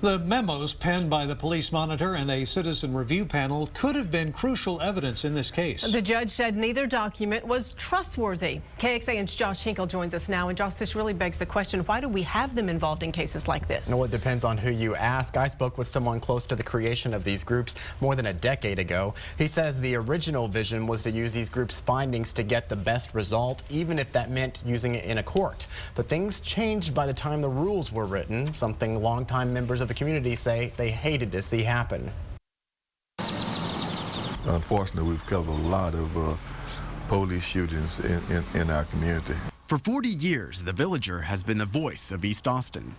The memos penned by the police monitor and a citizen review panel could have been crucial evidence in this case. The judge said neither document was trustworthy. KXAN's Josh Hinkle joins us now. And Josh, this really begs the question, why do we have them involved in cases like this? Well, it depends on who you ask. I spoke with someone close to the creation of these groups more than a decade ago. He says the original vision was to use these groups' findings to get the best result, even if that meant using it in a court. But things changed by the time the rules were written, something longtime members of the community say they hated to see happen. Unfortunately, we've covered a lot of police shootings in our community. For 40 years, the Villager has been the voice of East Austin.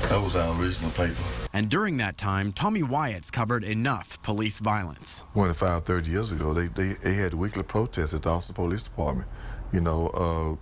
That was our original paper. And during that time, Tommy Wyatt's covered enough police violence. 25, 30 years ago, they had weekly protests at the Austin Police Department, you know,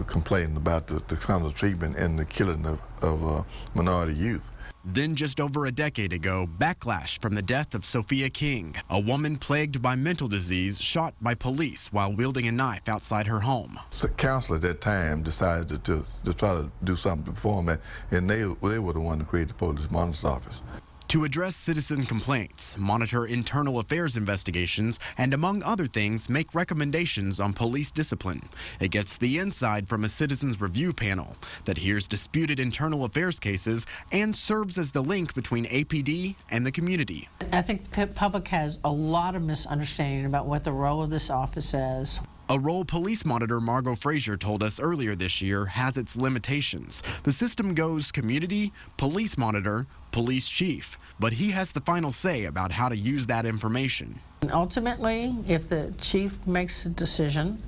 complaining about the kind of treatment and the killing of minority youth. Then just over a decade ago, backlash from the death of Sophia King, a woman plagued by mental disease shot by police while wielding a knife outside her home. So council at that time decided to try to do something to perform that, and they were the one who created the police monitor's office. To address citizen complaints, monitor internal affairs investigations, and among other things, make recommendations on police discipline. It gets the inside from a citizens review panel that hears disputed internal affairs cases and serves as the link between APD and the community. I think the public has a lot of misunderstanding about what the role of this office is. A role police monitor Margot Frazier told us earlier this year has its limitations. The system goes community, police monitor, police chief, but he has the final say about how to use that information. And ultimately, if the chief makes a decision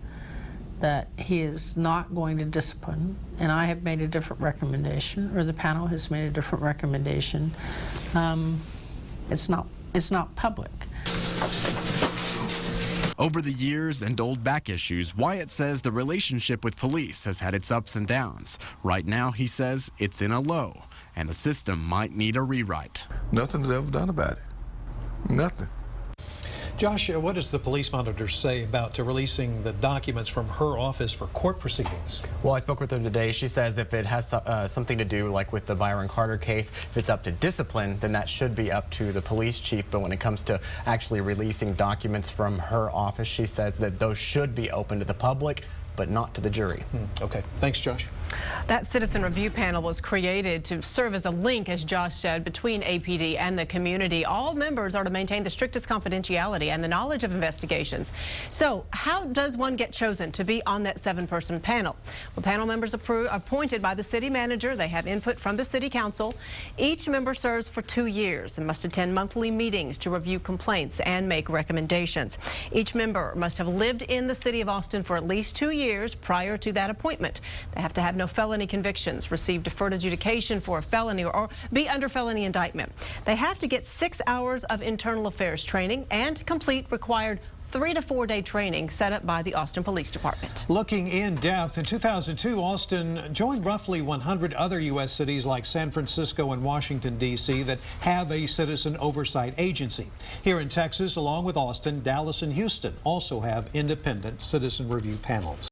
that he is not going to discipline, and I have made a different recommendation, or the panel has made a different recommendation, it's not public. Over the years and old back issues, Wyatt says the relationship with police has had its ups and downs. Right now, he says it's in a low, and the system might need a rewrite. Nothing's ever done about it. Nothing. Josh, what does the police monitor say about releasing the documents from her office for court proceedings? Well, I spoke with her today. She says if it has something to do, like with the Byron Carter case, if it's up to discipline, then that should be up to the police chief. But when it comes to actually releasing documents from her office, she says that those should be open to the public, but not to the jury. Okay. Thanks, Josh. That citizen review panel was created to serve as a link, as Josh said, between APD and the community. All members are to maintain the strictest confidentiality and the knowledge of investigations. So how does one get chosen to be on that 7-person panel? Well, panel members are appointed by the city manager. They have input from the city council. Each member serves for 2 years and must attend monthly meetings to review complaints and make recommendations. Each member must have lived in the city of Austin for at least 2 years prior to that appointment. They have to have no felony convictions, receive deferred adjudication for a felony, or be under felony indictment. They have to get 6 hours of internal affairs training and complete required 3 to 4 day training set up by the Austin Police Department. Looking in depth, in 2002, Austin joined roughly 100 other U.S. cities like San Francisco and Washington, D.C. that have a citizen oversight agency. Here in Texas, along with Austin, Dallas and Houston also have independent citizen review panels.